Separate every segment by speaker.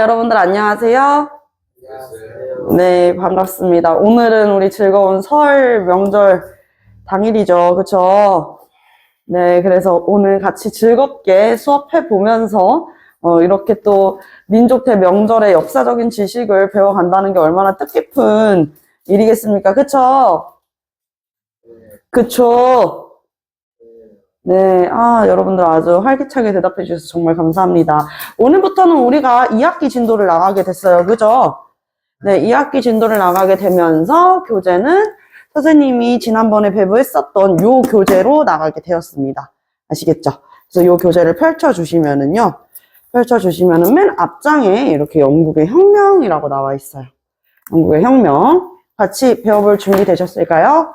Speaker 1: 여러분들 안녕하세요. 네, 반갑습니다. 오늘은 우리 즐거운 설 명절 당일이죠. 그쵸? 네, 그래서 오늘 같이 즐겁게 수업해 보면서 이렇게 또 민족 대명절의 역사적인 지식을 배워간다는 게 얼마나 뜻깊은 일이겠습니까? 그쵸? 그쵸? 네, 여러분들 아주 활기차게 대답해 주셔서 정말 감사합니다. 오늘부터는 우리가 2학기 진도를 나가게 됐어요. 그죠? 네, 2학기 진도를 나가게 되면서 교재는 선생님이 지난번에 배부했었던 요 교재로 나가게 되었습니다. 아시겠죠? 그래서 요 교재를 펼쳐주시면은 맨 앞장에 이렇게 영국의 혁명이라고 나와 있어요. 영국의 혁명. 같이 배워볼 준비 되셨을까요?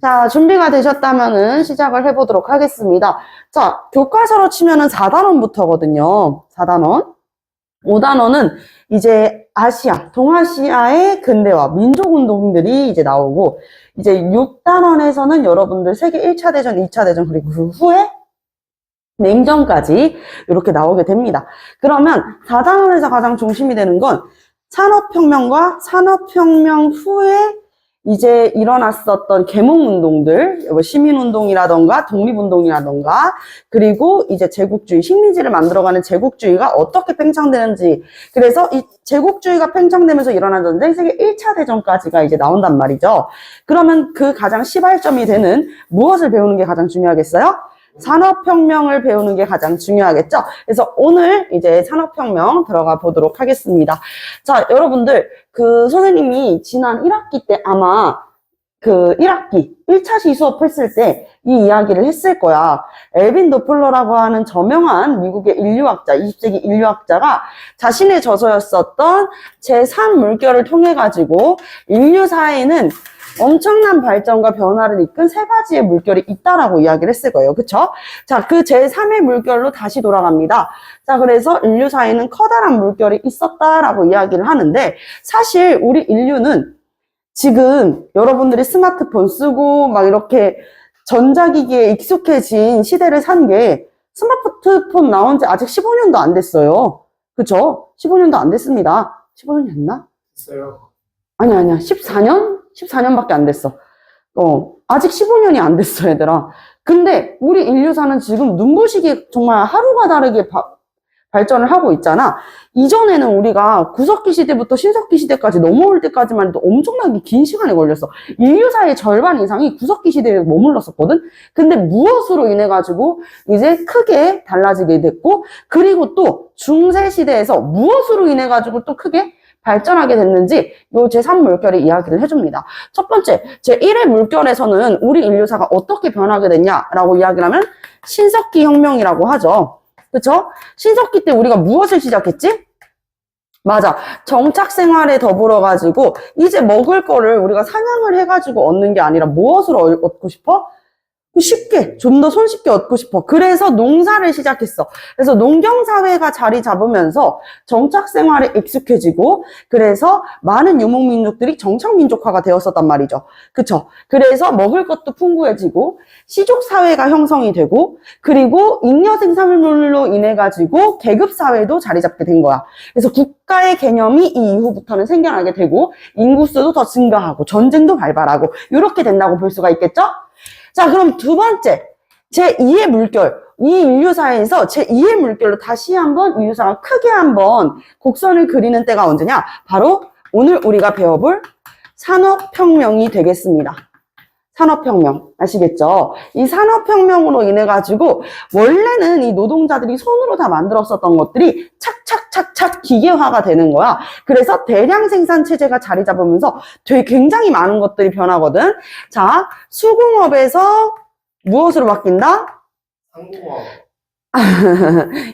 Speaker 1: 자, 준비가 되셨다면은 시작을 해보도록 하겠습니다. 자, 교과서로 치면은 4단원부터거든요. 4단원. 5단원은 이제 아시아, 동아시아의 근대화, 민족운동들이 이제 나오고, 이제 6단원에서는 여러분들 세계 1차 대전, 2차 대전, 그리고 그 후에 냉전까지 이렇게 나오게 됩니다. 그러면 4단원에서 가장 중심이 되는 건 산업혁명과 산업혁명 후에 이제 일어났었던 계몽운동들, 시민운동이라던가 독립운동이라던가, 그리고 이제 제국주의, 식민지를 만들어가는 제국주의가 어떻게 팽창되는지, 그래서 이 제국주의가 팽창되면서 일어난 전쟁, 세계 1차 대전까지가 이제 나온단 말이죠. 그러면 그 가장 시발점이 되는 무엇을 배우는 게 가장 중요하겠어요? 산업혁명을 배우는 게 가장 중요하겠죠? 그래서 오늘 이제 산업혁명 들어가 보도록 하겠습니다. 자, 여러분들, 선생님이 지난 1학기 때 아마 1학기, 1차시 수업했을 때 이 이야기를 했을 거야. 엘빈 도플러라고 하는 저명한 미국의 인류학자, 20세기 인류학자가 자신의 저서였었던 제3물결을 통해가지고 인류 사회는 엄청난 발전과 변화를 이끈 세 가지의 물결이 있다라고 이야기를 했을 거예요. 그쵸? 자, 그 제3의 물결로 다시 돌아갑니다. 자, 그래서 인류 사이에는 커다란 물결이 있었다라고 이야기를 하는데, 사실 우리 인류는 지금 여러분들이 스마트폰 쓰고 막 이렇게 전자기기에 익숙해진 시대를 산 게 스마트폰 나온 지 아직 15년도 안 됐어요. 그쵸? 15년도 안 됐습니다. 15년이 됐나?
Speaker 2: 됐어요.
Speaker 1: 아니야. 14년? 14년밖에 안 됐어. 아직 15년이 안 됐어, 얘들아. 근데 우리 인류사는 지금 눈부시게 정말 하루가 다르게 발전을 하고 있잖아. 이전에는 우리가 구석기 시대부터 신석기 시대까지 넘어올 때까지만 해도 엄청나게 긴 시간이 걸렸어. 인류사의 절반 이상이 구석기 시대에 머물렀었거든? 근데 무엇으로 인해가지고 이제 크게 달라지게 됐고, 그리고 또 중세시대에서 무엇으로 인해가지고 또 크게 발전하게 됐는지 요 제3물결이 이야기를 해줍니다. 첫 번째, 제1의 물결에서는 우리 인류사가 어떻게 변하게 됐냐라고 이야기를 하면 신석기 혁명이라고 하죠. 그쵸? 신석기 때 우리가 무엇을 시작했지? 맞아. 정착 생활에 더불어가지고 이제 먹을 거를 우리가 사냥을 해가지고 얻는 게 아니라 무엇으로 얻고 싶어? 쉽게, 좀 더 손쉽게 얻고 싶어. 그래서 농사를 시작했어. 그래서 농경사회가 자리 잡으면서 정착생활에 익숙해지고, 그래서 많은 유목민족들이 정착민족화가 되었었단 말이죠. 그쵸? 그래서 먹을 것도 풍부해지고, 시족사회가 형성이 되고, 그리고 잉여생산물로 인해가지고 계급사회도 자리 잡게 된 거야. 그래서 국가의 개념이 이 이후부터는 생겨나게 되고, 인구수도 더 증가하고, 전쟁도 발발하고, 이렇게 된다고 볼 수가 있겠죠? 자, 그럼 두 번째, 제2의 물결. 이 인류사에서 제2의 물결로 다시 한번 인류사가 크게 한번 곡선을 그리는 때가 언제냐? 바로 오늘 우리가 배워볼 산업혁명이 되겠습니다. 산업혁명. 아시겠죠? 이 산업혁명으로 인해가지고 원래는 이 노동자들이 손으로 다 만들었었던 것들이 착착착착 기계화가 되는 거야. 그래서 대량 생산 체제가 자리 잡으면서 되게 굉장히 많은 것들이 변하거든. 자, 수공업에서 무엇으로 바뀐다?
Speaker 2: 상공업.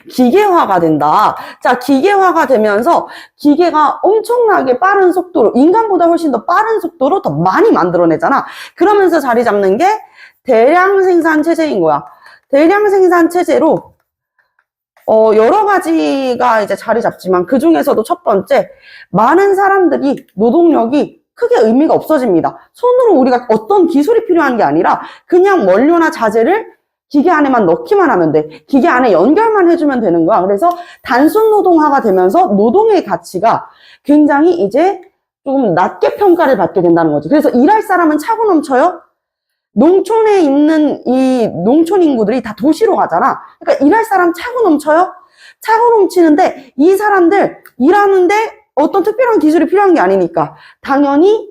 Speaker 1: 기계화가 된다. 자, 기계화가 되면서 기계가 엄청나게 빠른 속도로, 인간보다 훨씬 더 빠른 속도로 더 많이 만들어내잖아. 그러면서 자리 잡는 게 대량 생산 체제인 거야. 대량 생산 체제로 여러 가지가 이제 자리 잡지만 그 중에서도 첫 번째, 많은 사람들이 노동력이 크게 의미가 없어집니다. 손으로 우리가 어떤 기술이 필요한 게 아니라 그냥 원료나 자재를 기계 안에만 넣기만 하면 돼. 기계 안에 연결만 해주면 되는 거야. 그래서 단순 노동화가 되면서 노동의 가치가 굉장히 이제 조금 낮게 평가를 받게 된다는 거지. 그래서 일할 사람은 차고 넘쳐요. 농촌에 있는 이 농촌 인구들이 다 도시로 가잖아. 그러니까 일할 사람 차고 넘쳐요. 차고 넘치는데 이 사람들 일하는데 어떤 특별한 기술이 필요한 게 아니니까 당연히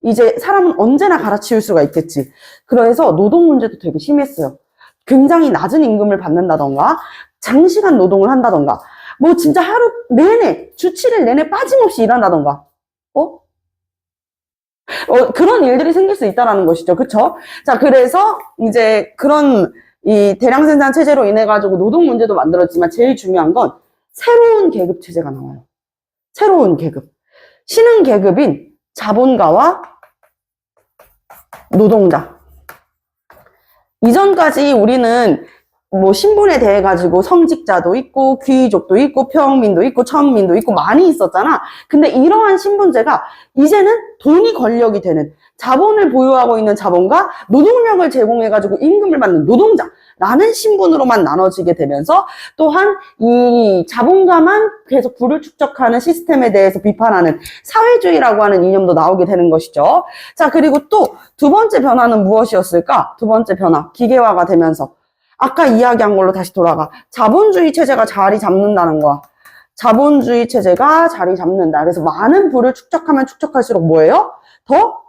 Speaker 1: 이제 사람은 언제나 갈아치울 수가 있겠지. 그래서 노동 문제도 되게 심했어요. 굉장히 낮은 임금을 받는다던가 장시간 노동을 한다던가 뭐 진짜 하루 내내 주 7일 내내 빠짐없이 일한다던가 그런 일들이 생길 수 있다라는 것이죠. 그쵸? 자, 그래서 이제 그런 이 대량 생산 체제로 인해 가지고 노동 문제도 만들었지만 제일 중요한 건 새로운 계급 체제가 나와요. 새로운 계급. 신흥 계급인 자본가와 노동자. 이전까지 우리는 뭐 신분에 대해 가지고 성직자도 있고 귀족도 있고 평민도 있고 천민도 있고 많이 있었잖아. 근데 이러한 신분제가 이제는 돈이 권력이 되는 자본을 보유하고 있는 자본가 노동력을 제공해 가지고 임금을 받는 노동자라는 신분으로만 나눠지게 되면서 또한 이 자본가만 계속 부를 축적하는 시스템에 대해서 비판하는 사회주의라고 하는 이념도 나오게 되는 것이죠. 자, 그리고 또 두 번째 변화는 무엇이었을까? 두 번째 변화, 기계화가 되면서 아까 이야기한 걸로 다시 돌아가. 자본주의 체제가 자리 잡는다는 거야. 자본주의 체제가 자리 잡는다. 그래서 많은 부를 축적하면 축적할수록 뭐예요? 더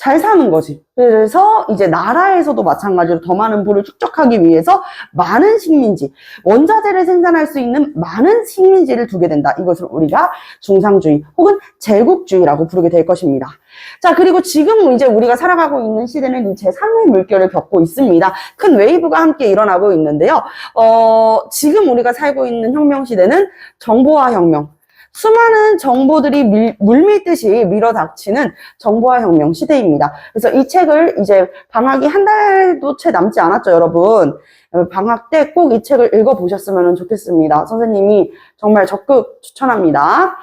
Speaker 1: 잘 사는 거지. 그래서 이제 나라에서도 마찬가지로 더 많은 부를 축적하기 위해서 많은 식민지, 원자재를 생산할 수 있는 많은 식민지를 두게 된다. 이것을 우리가 중상주의 혹은 제국주의라고 부르게 될 것입니다. 자, 그리고 지금 이제 우리가 살아가고 있는 시대는 제3의 물결을 겪고 있습니다. 큰 웨이브가 함께 일어나고 있는데요. 지금 우리가 살고 있는 혁명 시대는 정보화 혁명. 수많은 정보들이 물밀듯이 밀어닥치는 정보화 혁명 시대입니다. 그래서 이 책을 이제 방학이 한 달도 채 남지 않았죠, 여러분. 방학 때 꼭 이 책을 읽어보셨으면 좋겠습니다. 선생님이 정말 적극 추천합니다.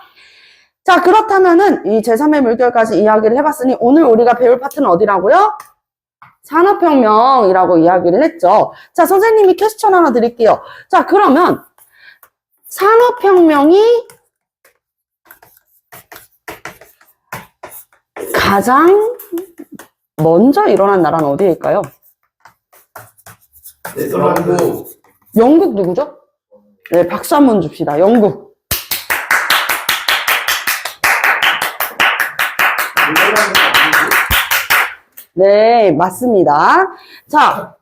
Speaker 1: 자, 그렇다면은 이 제3의 물결까지 이야기를 해봤으니 오늘 우리가 배울 파트는 어디라고요? 산업혁명이라고 이야기를 했죠. 자, 선생님이 퀘스천 하나 드릴게요. 자, 그러면 산업혁명이 가장 먼저 일어난 나라는 어디일까요?
Speaker 2: 영국.
Speaker 1: 영국 누구죠? 네, 박수 한번 줍시다. 영국. 네, 맞습니다. 자,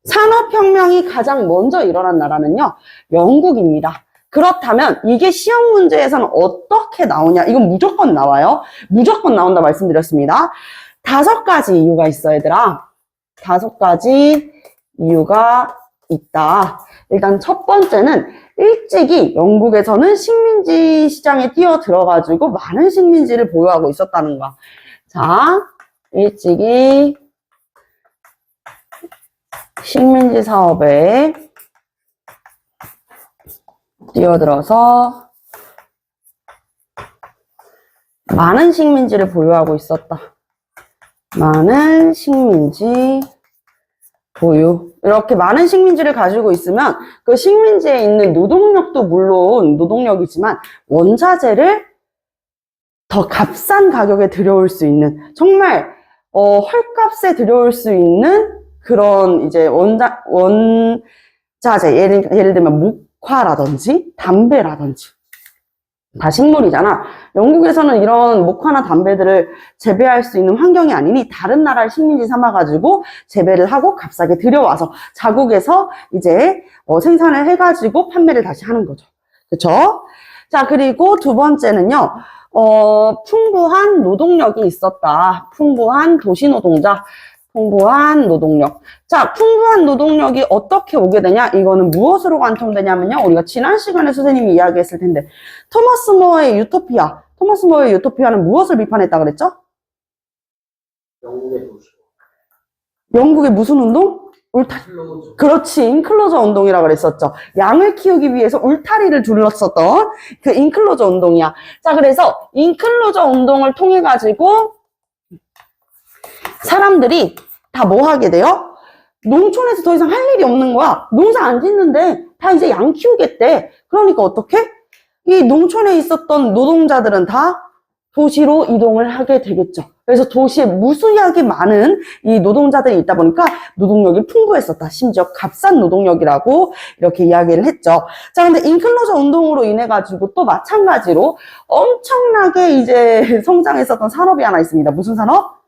Speaker 1: 산업혁명이 가장 먼저 일어난 나라는요, 영국입니다. 그렇다면 이게 시험 문제에서는 어떻게 나오냐? 이건 무조건 나와요. 무조건 나온다 말씀드렸습니다. 5가지 이유가 있어, 얘들아. 5가지 이유가 있다. 일단 첫 번째는 일찍이 영국에서는 식민지 시장에 뛰어들어가지고 많은 식민지를 보유하고 있었다는 거야. 자, 일찍이 식민지 사업에 뛰어들어서 많은 식민지를 보유하고 있었다. 많은 식민지 보유. 이렇게 많은 식민지를 가지고 있으면 그 식민지에 있는 노동력도 물론 노동력이지만 원자재를 더 값싼 가격에 들여올 수 있는 정말 헐값에 들여올 수 있는 그런 이제 원자재 예를 들면 목화라든지 담배라든지 다 식물이잖아. 영국에서는 이런 목화나 담배들을 재배할 수 있는 환경이 아니니 다른 나라를 식민지 삼아가지고 재배를 하고 값싸게 들여와서 자국에서 이제 생산을 해가지고 판매를 다시 하는 거죠. 그쵸? 자, 그리고 두 번째는요. 풍부한 노동력이 있었다. 풍부한 도시노동자. 풍부한 노동력. 자, 풍부한 노동력이 어떻게 오게 되냐? 이거는 무엇으로 관통되냐면요. 우리가 지난 시간에 선생님이 이야기했을 텐데, 토마스 모어의 유토피아. 토마스 모어의 유토피아는 무엇을 비판했다 그랬죠?
Speaker 2: 영국의 도시.
Speaker 1: 영국의 무슨 운동? 울타리.
Speaker 2: 클로즈.
Speaker 1: 그렇지, 인클로저 운동이라고 그랬었죠. 양을 키우기 위해서 울타리를 둘렀었던 그 인클로저 운동이야. 자, 그래서 인클로저 운동을 통해 가지고 사람들이 다 뭐 하게 돼요? 농촌에서 더 이상 할 일이 없는 거야. 농사 안 짓는데 다 이제 양 키우겠대. 그러니까 어떻게? 이 농촌에 있었던 노동자들은 다 도시로 이동을 하게 되겠죠. 그래서 도시에 무수하게 많은 이 노동자들이 있다 보니까 노동력이 풍부했었다. 심지어 값싼 노동력이라고 이렇게 이야기를 했죠. 자, 근데 인클로저 운동으로 인해 가지고 또 마찬가지로 엄청나게 이제 성장했었던 산업이 하나 있습니다. 무슨 산업?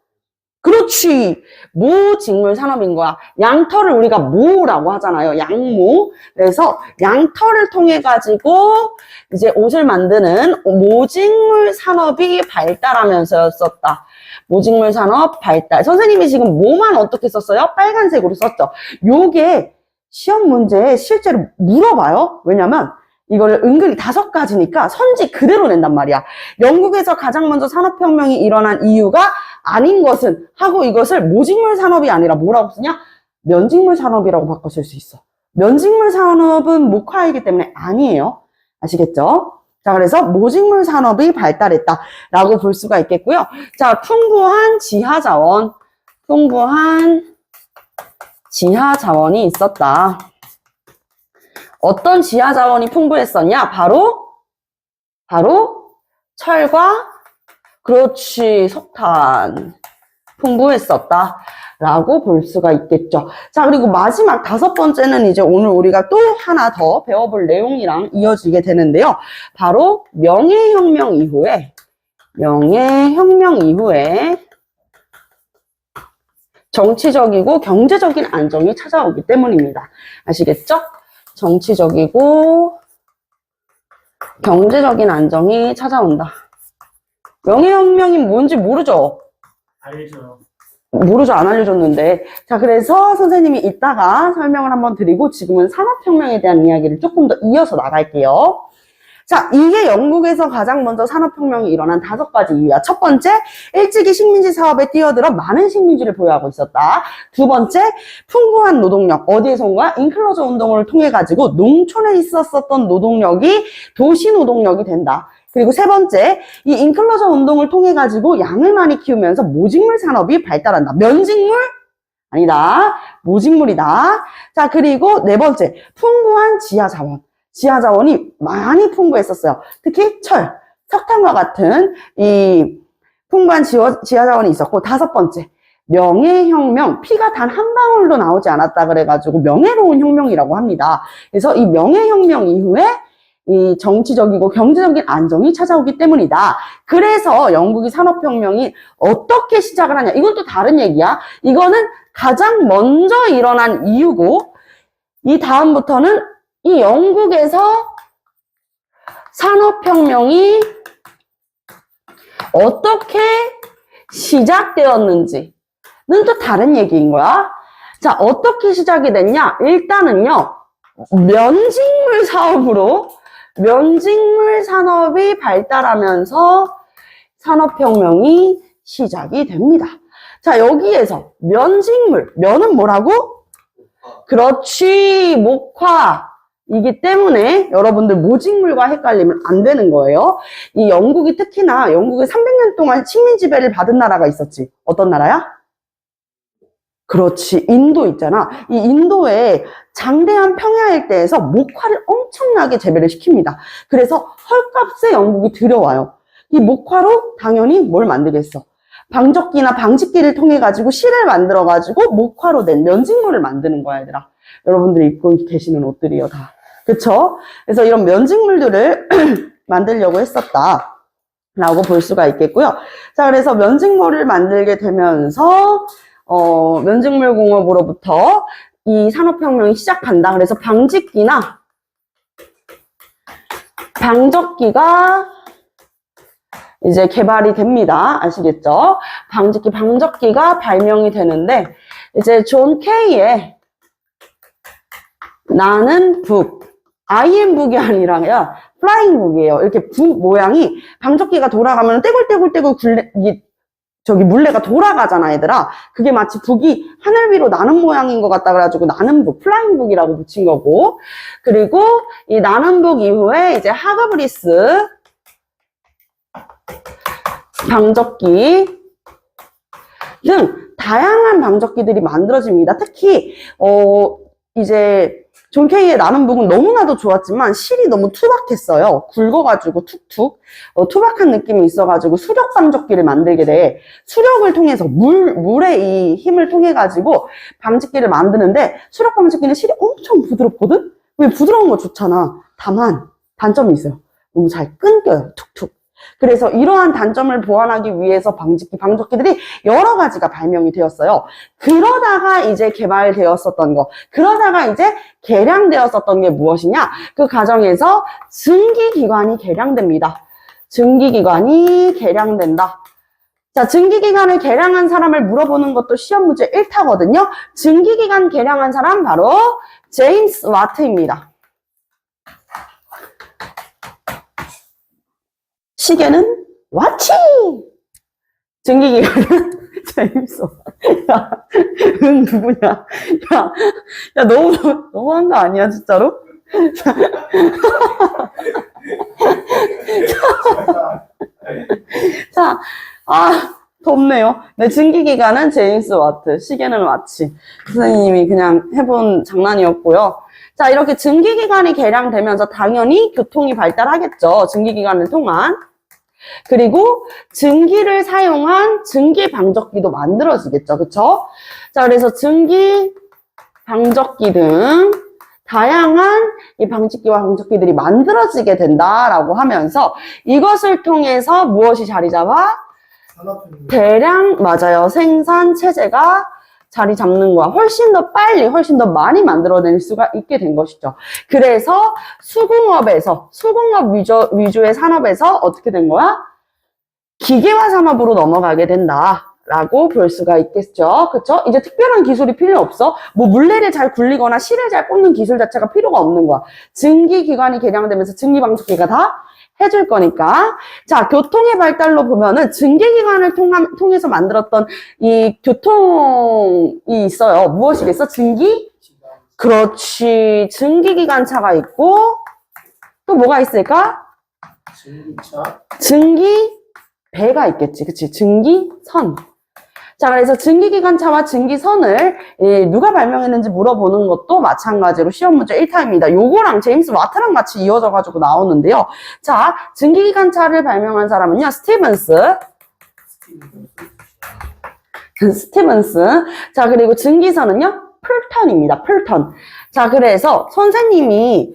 Speaker 1: 그렇지. 모직물 산업인 거야. 양털을 우리가 모라고 하잖아요. 양모. 그래서 양털을 통해 가지고 이제 옷을 만드는 모직물 산업이 발달하면서였었다. 모직물 산업 발달. 선생님이 지금 모만 어떻게 썼어요? 빨간색으로 썼죠. 요게 시험 문제에 실제로 물어봐요. 왜냐면 이거를 은근히 5가지니까 선지 그대로 낸단 말이야. 영국에서 가장 먼저 산업혁명이 일어난 이유가 아닌 것은 하고 이것을 모직물 산업이 아니라 뭐라고 쓰냐? 면직물 산업이라고 바꿔 쓸 수 있어. 면직물 산업은 목화이기 때문에 아니에요. 아시겠죠? 자, 그래서 모직물 산업이 발달했다라고 볼 수가 있겠고요. 자, 풍부한 지하 자원이 있었다. 어떤 지하 자원이 풍부했었냐? 바로 철과 그렇지, 석탄 풍부했었다 라고 볼 수가 있겠죠. 자, 그리고 마지막 5번째는 이제 오늘 우리가 또 하나 더 배워볼 내용이랑 이어지게 되는데요. 바로 명예혁명 이후에 정치적이고 경제적인 안정이 찾아오기 때문입니다. 아시겠죠? 정치적이고 경제적인 안정이 찾아온다. 명예혁명이 뭔지 모르죠?
Speaker 2: 알죠.
Speaker 1: 모르죠. 안 알려줬는데. 자, 그래서 선생님이 이따가 설명을 한번 드리고 지금은 산업혁명에 대한 이야기를 조금 더 이어서 나갈게요. 자, 이게 영국에서 가장 먼저 산업혁명이 일어난 5가지 이유야. 첫 번째, 일찍이 식민지 사업에 뛰어들어 많은 식민지를 보유하고 있었다. 두 번째, 풍부한 노동력. 어디에서 온 거야? 인클로저 운동을 통해 가지고 농촌에 있었던 노동력이 도시 노동력이 된다. 그리고 세 번째, 이 인클로저 운동을 통해 가지고 양을 많이 키우면서 모직물 산업이 발달한다. 면직물? 아니다. 모직물이다. 자, 그리고 네 번째, 풍부한 지하 자원. 지하 자원이 많이 풍부했었어요. 특히 철, 석탄과 같은 이 풍부한 지하 자원이 있었고, 5번째, 명예혁명, 피가 단 한 방울도 나오지 않았다 그래가지고 명예로운 혁명이라고 합니다. 그래서 이 명예혁명 이후에 이 정치적이고 경제적인 안정이 찾아오기 때문이다. 그래서 영국이 산업혁명이 어떻게 시작을 하냐. 이건 또 다른 얘기야. 이거는 가장 먼저 일어난 이유고, 이 다음부터는 이 영국에서 산업혁명이 어떻게 시작되었는지는 또 다른 얘기인 거야. 자, 어떻게 시작이 됐냐? 일단은요, 면직물 사업으로 면직물 산업이 발달하면서 산업혁명이 시작이 됩니다. 자, 여기에서 면직물, 면은 뭐라고? 그렇지, 목화이기 때문에 여러분들 모직물과 헷갈리면 안 되는 거예요. 이 영국이 특히나 영국에 300년 동안 식민 지배를 받은 나라가 있었지. 어떤 나라야? 그렇지, 인도 있잖아. 이 인도에 장대한 평야 일대에서 목화를 엄청나게 재배를 시킵니다. 그래서 헐값에 영국이 들여와요. 이 목화로 당연히 뭘 만들겠어? 방적기나 방직기를 통해 가지고 실을 만들어 가지고 목화로 된 면직물을 만드는 거야, 얘들아. 여러분들이 입고 계시는 옷들이요, 다. 그쵸? 그래서 이런 면직물들을 만들려고 했었다 라고 볼 수가 있겠고요. 자, 그래서 면직물을 만들게 되면서 면직물 공업으로부터 이 산업혁명이 시작한다. 그래서 방직기나 방적기가 이제 개발이 됩니다. 아시겠죠? 방직기, 방적기가 발명이 되는데, 이제 존 케이의 나는 북, I am 북이 아니라 플라잉 북이에요. 이렇게 북 모양이 방적기가 돌아가면 떼굴떼굴떼굴 물레가 돌아가잖아, 얘들아. 그게 마치 북이 하늘 위로 나는 모양인 것 같다 그래가지고 나는 북, 플라잉 북이라고 붙인 거고. 그리고 이 나는 북 이후에 이제 하그브리스 방적기 등 다양한 방적기들이 만들어집니다. 특히 이제 존 K의 나는 북은 너무나도 좋았지만 실이 너무 투박했어요. 굵어가지고 툭툭 투박한 느낌이 있어가지고 수력 방적기를 만들게 돼. 수력을 통해서 물의 이 힘을 통해 가지고 방적기를 만드는데 수력 방적기는 실이 엄청 부드럽거든. 왜 부드러운 거 좋잖아. 다만 단점이 있어요. 너무 잘 끊겨요. 툭툭. 그래서 이러한 단점을 보완하기 위해서 방적기들이 여러 가지가 발명이 되었어요. 그러다가 이제 개발되었었던 거, 그러다가 이제 개량되었었던 게 무엇이냐? 그 과정에서 증기기관이 개량됩니다. 증기기관이 개량된다. 자, 증기기관을 개량한 사람을 물어보는 것도 시험 문제 1타거든요. 증기기관 개량한 사람 바로 제임스 와트입니다. 시계는 와치! 증기기관은 제임스. 야, 누구냐? 야, 너무한 거 아니야, 진짜로? 자, 덥네요. 네, 증기기관은 제임스 와트, 시계는 와치. 선생님이 그냥 해본 장난이었고요. 자, 이렇게 증기기관이 개량되면서 당연히 교통이 발달하겠죠. 증기기관을 통한. 그리고 증기를 사용한 증기방적기도 만들어지겠죠. 그쵸? 자, 그래서 증기, 방적기 등 다양한 이 방직기와 방적기들이 만들어지게 된다라고 하면서 이것을 통해서 무엇이 자리 잡아? 대량, 맞아요. 생산 체제가 자리 잡는 거야. 훨씬 더 빨리, 훨씬 더 많이 만들어낼 수가 있게 된 것이죠. 그래서 수공업 위주의 산업에서 어떻게 된 거야? 기계화 산업으로 넘어가게 된다라고 볼 수가 있겠죠. 그쵸? 이제 특별한 기술이 필요 없어. 뭐 물레를 잘 굴리거나 실을 잘 뽑는 기술 자체가 필요가 없는 거야. 증기기관이 개량되면서 증기방적기가 다 해줄 거니까. 자, 교통의 발달로 보면은 증기기관을 통해서 만들었던 이 교통이 있어요. 무엇이겠어? 그렇지. 증기기관차가 있고, 또 뭐가 있을까? 증기배가 있겠지. 그치? 증기선. 자, 그래서 증기기관차와 증기선을 누가 발명했는지 물어보는 것도 마찬가지로 시험 문제 1타입니다. 요거랑 제임스 와트랑 같이 이어져가지고 나오는데요. 자, 증기기관차를 발명한 사람은요, 스티븐스. 자, 그리고 증기선은요, 풀턴입니다. 풀턴. 자, 그래서 선생님이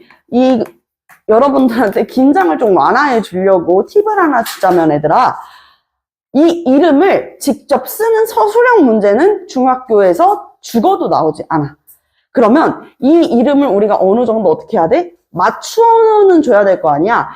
Speaker 1: 여러분들한테 긴장을 좀 완화해 주려고 팁을 하나 주자면, 얘들아. 이 이름을 직접 쓰는 서술형 문제는 중학교에서 죽어도 나오지 않아. 그러면 이 이름을 우리가 어느 정도 어떻게 해야 돼? 맞추어는 줘야 될 거 아니야.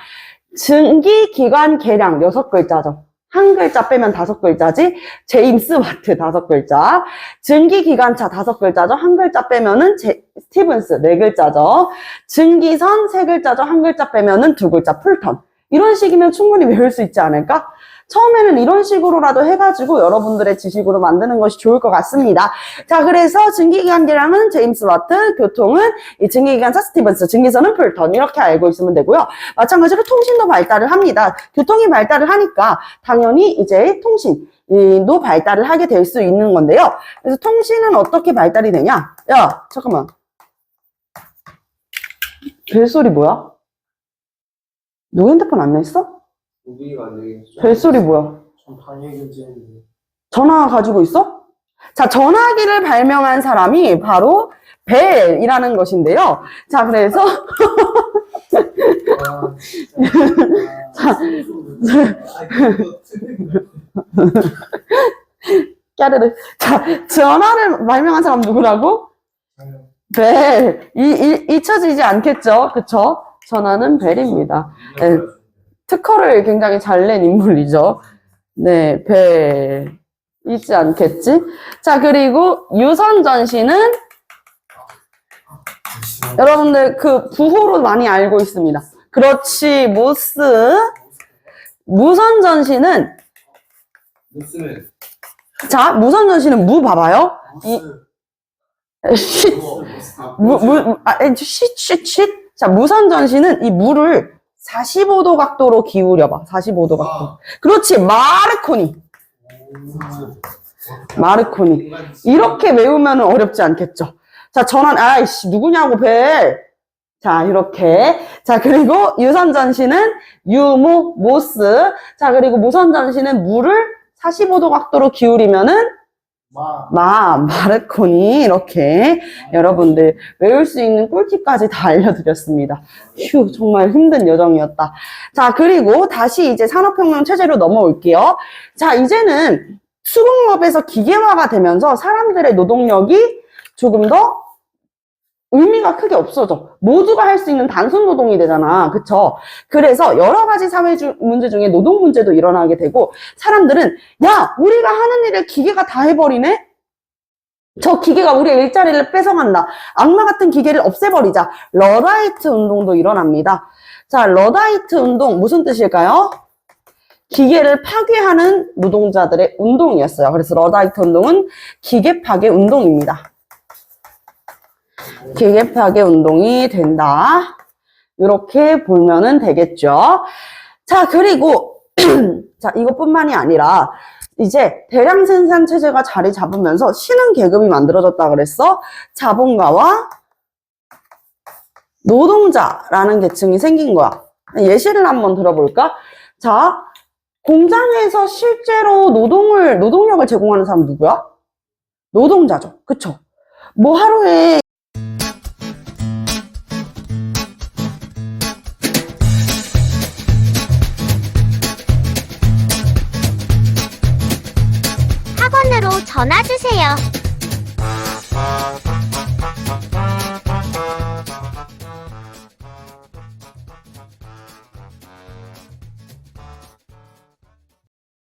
Speaker 1: 증기기관 개량 6글자죠. 한 글자 빼면 5글자지. 제임스 와트 5글자. 증기기관차 5글자죠. 한 글자 빼면은 스티븐스 4글자죠. 증기선 3글자죠. 한 글자 빼면은 2글자. 풀턴. 이런 식이면 충분히 외울 수 있지 않을까? 처음에는 이런 식으로라도 해가지고 여러분들의 지식으로 만드는 것이 좋을 것 같습니다. 자, 그래서 증기기관 개량은 제임스 와트, 교통은 이 증기기관차 스티븐스, 증기선은 풀턴 이렇게 알고 있으면 되고요. 마찬가지로 통신도 발달을 합니다. 교통이 발달을 하니까 당연히 이제 통신도 발달을 하게 될 수 있는 건데요. 그래서 통신은 어떻게 발달이 되냐? 야, 잠깐만. 벨소리 뭐야? 누구 핸드폰 안 냈어?
Speaker 2: 우비가 안 되겠죠.
Speaker 1: 벨소리 뭐야?
Speaker 2: 전 방해 금지했는데.
Speaker 1: 전화 가지고 있어? 자, 전화기를 발명한 사람이 바로 벨이라는 것인데요. 자, 그래서 까르르. 자, 전화를 발명한 사람 누구라고? 벨. 잊혀지지 않겠죠? 그쵸? 전화는 벨입니다. 네. 특허를 굉장히 잘 낸 인물이죠. 네, 벨. 잊지 않겠지? 자, 그리고 유선전시는 여러분들 그 부호로 많이 알고 있습니다. 그렇지, 모스. 무선전시는 자, 무선전시는 무 봐봐요. 쉿. 자, 무선전시는 이 무를 45도 각도로 기울여봐. 45도 각도. 그렇지, 마르코니. 마르코니. 이렇게 외우면 어렵지 않겠죠. 자, 전환, 아이씨, 누구냐고, 벨. 자, 이렇게. 자, 그리고 유선전시는 유모, 모스. 자, 그리고 무선전시는 무를 45도 각도로 기울이면은 마르코니. 이렇게 여러분들 외울 수 있는 꿀팁까지 다 알려드렸습니다. 휴, 정말 힘든 여정이었다. 자, 그리고 다시 이제 산업혁명 체제로 넘어올게요. 자, 이제는 수공업에서 기계화가 되면서 사람들의 노동력이 조금 더 의미가 크게 없어져. 모두가 할 수 있는 단순 노동이 되잖아. 그쵸? 그래서 여러 가지 사회 문제 중에 노동 문제도 일어나게 되고, 사람들은, 야, 우리가 하는 일을 기계가 다 해버리네? 저 기계가 우리의 일자리를 뺏어간다. 악마 같은 기계를 없애버리자. 러다이트 운동도 일어납니다. 자, 러다이트 운동, 무슨 뜻일까요? 기계를 파괴하는 노동자들의 운동이었어요. 그래서 러다이트 운동은 기계 파괴 운동입니다. 기계 파괴 운동이 된다. 이렇게 보면은 되겠죠. 자, 그리고 자, 이것뿐만이 아니라 이제 대량 생산 체제가 자리 잡으면서 신흥 계급이 만들어졌다 그랬어. 자본가와 노동자라는 계층이 생긴 거야. 예시를 한번 들어볼까? 자, 공장에서 실제로 노동력을 제공하는 사람 누구야? 노동자죠. 그쵸? 뭐 하루에
Speaker 3: 학원으로 전화 주세요.